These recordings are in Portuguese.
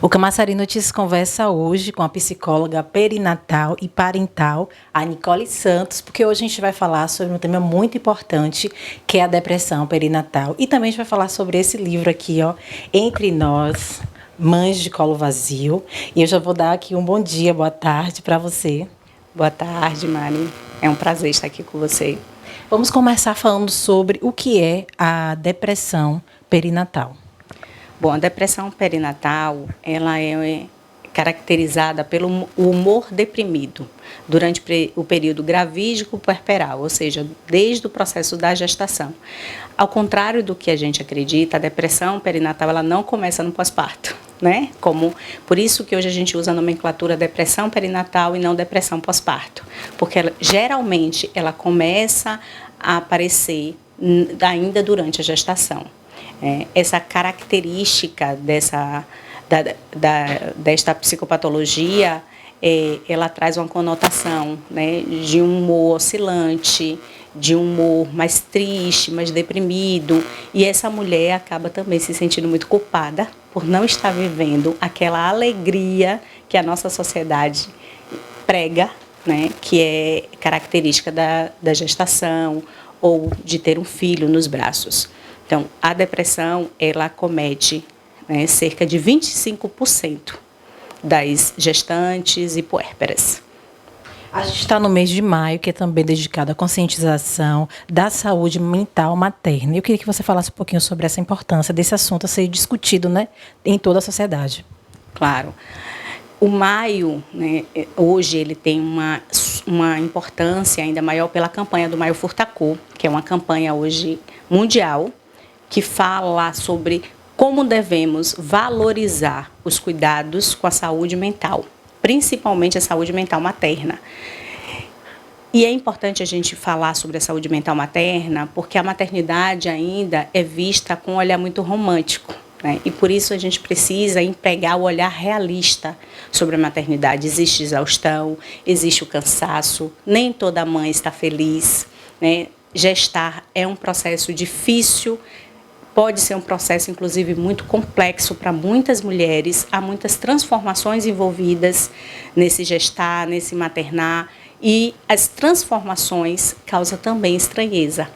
O Camaçari Notícias conversa hoje com a psicóloga perinatal e parental, a Nicole Santos, porque hoje a gente vai falar sobre um tema muito importante, que é a depressão perinatal. E também a gente vai falar sobre esse livro aqui, ó, Entre Nós, Mães de Colo Vazio. E eu já vou dar aqui um bom dia, boa tarde para você. Boa tarde, Mari. É um prazer estar aqui com você. Vamos começar falando sobre o que é a depressão perinatal. Bom, a depressão perinatal, ela é caracterizada pelo humor deprimido durante o período gravídico puerperal, ou seja, desde o processo da gestação. Ao contrário do que a gente acredita, a depressão perinatal ela não começa no pós-parto, né? Por isso que hoje a gente usa a nomenclatura depressão perinatal e não depressão pós-parto, porque geralmente ela começa a aparecer ainda durante a gestação. Essa característica desta psicopatologia, ela traz uma conotação, né, de um humor oscilante, de um humor mais triste, mais deprimido, e essa mulher acaba também se sentindo muito culpada por não estar vivendo aquela alegria que a nossa sociedade prega, né, que é característica da gestação ou de ter um filho nos braços. Então, a depressão, ela acomete, né, cerca de 25% das gestantes e puérperas. A gente está no mês de maio, que é também dedicado à conscientização da saúde mental materna. Eu queria que você falasse um pouquinho sobre essa importância desse assunto a ser discutido, né, em toda a sociedade. Claro. O maio, né, hoje, ele tem uma importância ainda maior pela campanha do Maio Furtacô, que é uma campanha hoje mundial, que fala sobre como devemos valorizar os cuidados com a saúde mental, principalmente a saúde mental materna. E é importante a gente falar sobre a saúde mental materna, porque a maternidade ainda é vista com um olhar muito romântico, né? E por isso a gente precisa empregar o olhar realista sobre a maternidade. Existe exaustão, existe o cansaço, nem toda mãe está feliz, né? Gestar é um processo difícil, pode ser um processo, inclusive, muito complexo para muitas mulheres. Há muitas transformações envolvidas nesse gestar, nesse maternar. E as transformações causam também estranheza.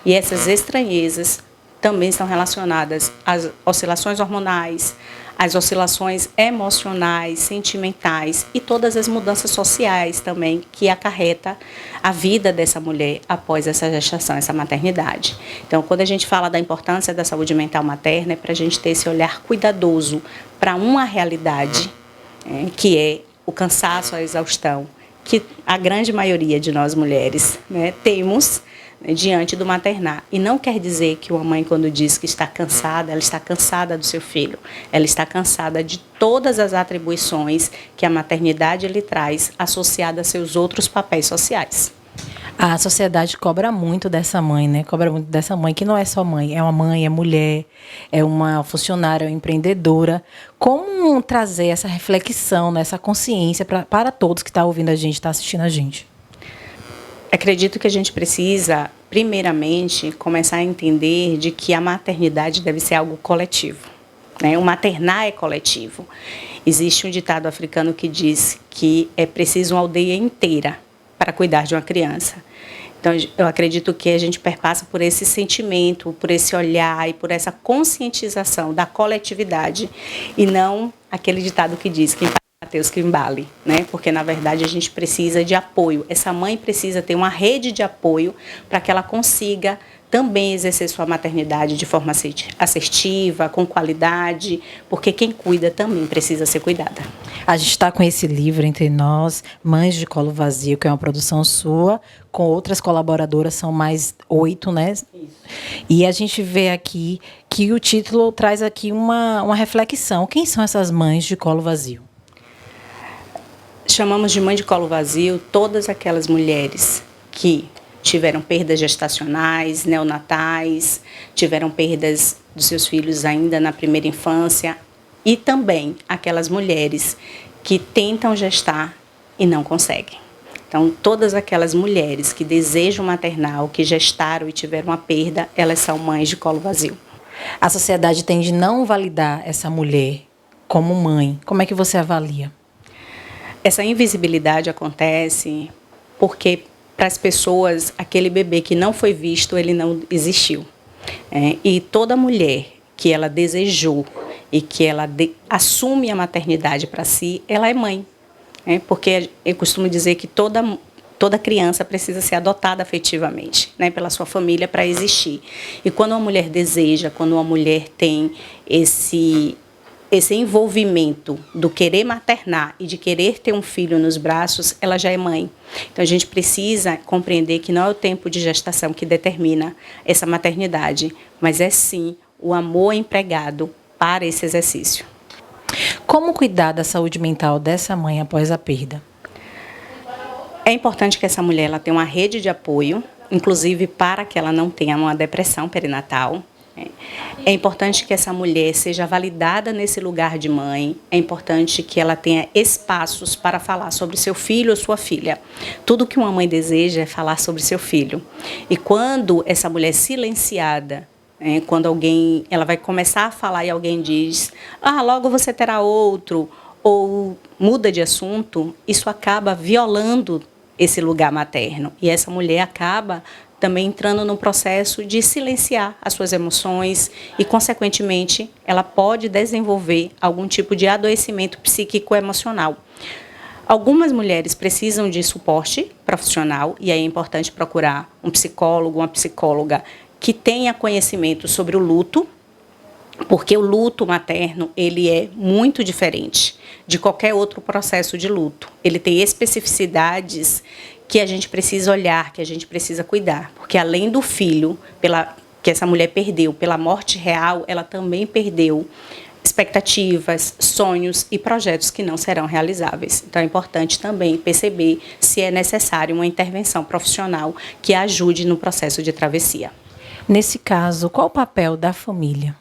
E essas estranhezas também estão relacionadas às oscilações hormonais, às oscilações emocionais, sentimentais e todas as mudanças sociais também que acarreta a vida dessa mulher após essa gestação, essa maternidade. Então, quando a gente fala da importância da saúde mental materna, é para a gente ter esse olhar cuidadoso para uma realidade, que é o cansaço, a exaustão, que a grande maioria de nós mulheres, né, temos, né, diante do maternar. E não quer dizer que uma mãe, quando diz que está cansada, ela está cansada do seu filho. Ela está cansada de todas as atribuições que a maternidade lhe traz, associada a seus outros papéis sociais. A sociedade cobra muito dessa mãe, né? Cobra muito dessa mãe, que não é só mãe, é uma mãe, é mulher, é uma funcionária, é uma empreendedora. Como trazer essa reflexão, né, essa consciência para todos que estão ouvindo a gente, estão assistindo a gente? Acredito que a gente precisa, primeiramente, começar a entender de que a maternidade deve ser algo coletivo, né? O maternar é coletivo. Existe um ditado africano que diz que é preciso uma aldeia inteira para cuidar de uma criança. Então, eu acredito que a gente perpassa por esse sentimento, por esse olhar e por essa conscientização da coletividade e não aquele ditado que diz que Deus que embale, né? Porque, na verdade, a gente precisa de apoio. Essa mãe precisa ter uma rede de apoio para que ela consiga também exercer sua maternidade de forma assertiva, com qualidade, porque quem cuida também precisa ser cuidada. A gente está com esse livro Entre Nós, Mães de Colo Vazio, que é uma produção sua, com outras colaboradoras, são mais 8, né? Isso. E a gente vê aqui que o título traz aqui uma reflexão. Quem são essas mães de colo vazio? Chamamos de mãe de colo vazio todas aquelas mulheres que tiveram perdas gestacionais, neonatais, tiveram perdas dos seus filhos ainda na primeira infância e também aquelas mulheres que tentam gestar e não conseguem. Então, todas aquelas mulheres que desejam maternar, que gestaram e tiveram uma perda, elas são mães de colo vazio. A sociedade tende a não validar essa mulher como mãe? Como é que você avalia? Essa invisibilidade acontece porque, para as pessoas, aquele bebê que não foi visto, ele não existiu. E toda mulher que ela desejou e que ela assume a maternidade para si, ela é mãe. Porque eu costumo dizer que toda criança precisa ser adotada afetivamente, pela sua família para existir. E quando uma mulher deseja, quando uma mulher tem esse envolvimento do querer maternar e de querer ter um filho nos braços, ela já é mãe. Então, a gente precisa compreender que não é o tempo de gestação que determina essa maternidade, mas é sim o amor empregado para esse exercício. Como cuidar da saúde mental dessa mãe após a perda? É importante que essa mulher ela tenha uma rede de apoio, inclusive para que ela não tenha uma depressão perinatal. É importante que essa mulher seja validada nesse lugar de mãe. É importante que ela tenha espaços para falar sobre seu filho ou sua filha. Tudo que uma mãe deseja é falar sobre seu filho. E quando essa mulher é silenciada, quando ela vai começar a falar e alguém diz, logo você terá outro, ou muda de assunto, isso acaba violando esse lugar materno. E essa mulher acaba também entrando num processo de silenciar as suas emoções e, consequentemente, ela pode desenvolver algum tipo de adoecimento psíquico-emocional. Algumas mulheres precisam de suporte profissional e aí é importante procurar um psicólogo, uma psicóloga que tenha conhecimento sobre o luto, porque o luto materno ele é muito diferente de qualquer outro processo de luto. Ele tem especificidades que a gente precisa olhar, que a gente precisa cuidar. Porque além do filho que essa mulher perdeu pela morte real, ela também perdeu expectativas, sonhos e projetos que não serão realizáveis. Então é importante também perceber se é necessário uma intervenção profissional que ajude no processo de travessia. Nesse caso, qual o papel da família?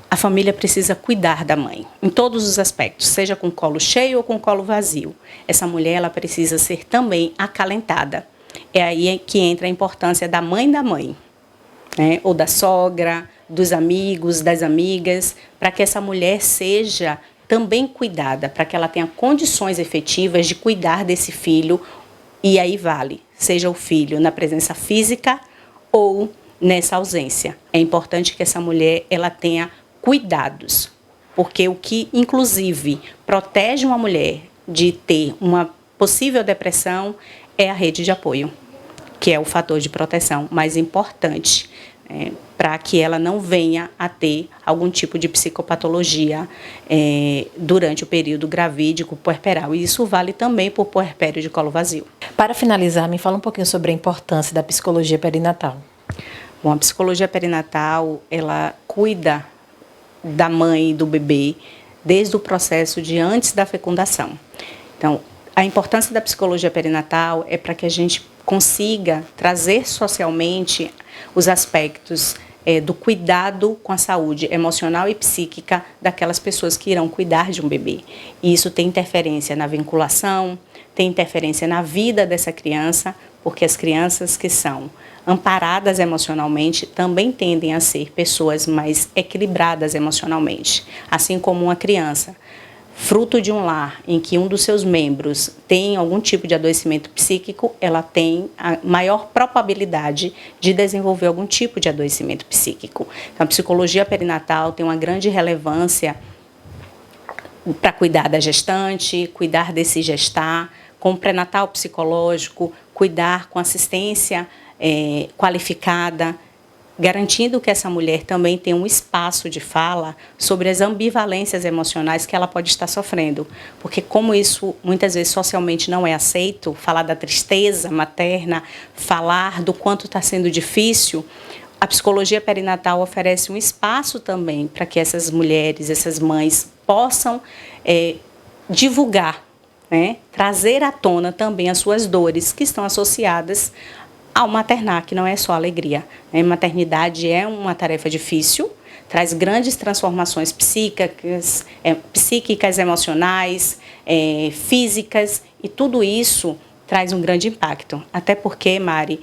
A família precisa cuidar da mãe, em todos os aspectos, seja com colo cheio ou com colo vazio. Essa mulher ela precisa ser também acalentada. É aí que entra a importância da mãe, ou da sogra, dos amigos, das amigas, para que essa mulher seja também cuidada, para que ela tenha condições efetivas de cuidar desse filho. E aí vale, seja o filho na presença física ou nessa ausência. É importante que essa mulher ela tenha cuidados, porque o que, inclusive, protege uma mulher de ter uma possível depressão é a rede de apoio, que é o fator de proteção mais importante para que ela não venha a ter algum tipo de psicopatologia durante o período gravídico puerperal. E isso vale também para o puerpério de colo vazio. Para finalizar, me fala um pouquinho sobre a importância da psicologia perinatal. Bom, a psicologia perinatal, ela cuida da mãe e do bebê desde o processo de antes da fecundação. Então, a importância da psicologia perinatal é para que a gente consiga trazer socialmente os aspectos do cuidado com a saúde emocional e psíquica daquelas pessoas que irão cuidar de um bebê. E isso tem interferência na vinculação, tem interferência na vida dessa criança, porque as crianças que são amparadas emocionalmente também tendem a ser pessoas mais equilibradas emocionalmente. Assim como uma criança, fruto de um lar em que um dos seus membros tem algum tipo de adoecimento psíquico, ela tem a maior probabilidade de desenvolver algum tipo de adoecimento psíquico. Então, a psicologia perinatal tem uma grande relevância para cuidar da gestante, cuidar desse gestar, com o pré-natal psicológico, cuidar com assistência qualificada, garantindo que essa mulher também tenha um espaço de fala sobre as ambivalências emocionais que ela pode estar sofrendo. Porque como isso muitas vezes socialmente não é aceito, falar da tristeza materna, falar do quanto está sendo difícil, a psicologia perinatal oferece um espaço também para que essas mulheres, essas mães possam divulgar, trazer à tona também as suas dores que estão associadas ao maternar, que não é só alegria. Maternidade é uma tarefa difícil, traz grandes transformações psíquicas, emocionais, físicas, e tudo isso traz um grande impacto. Até porque, Mari,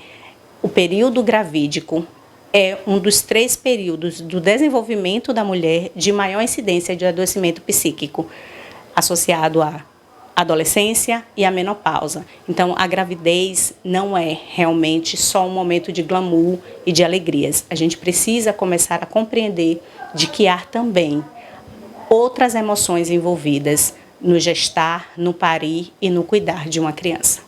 o período gravídico é um dos 3 períodos do desenvolvimento da mulher de maior incidência de adoecimento psíquico, associado à adolescência e à menopausa. Então, a gravidez não é realmente só um momento de glamour e de alegrias. A gente precisa começar a compreender de que há também outras emoções envolvidas no gestar, no parir e no cuidar de uma criança.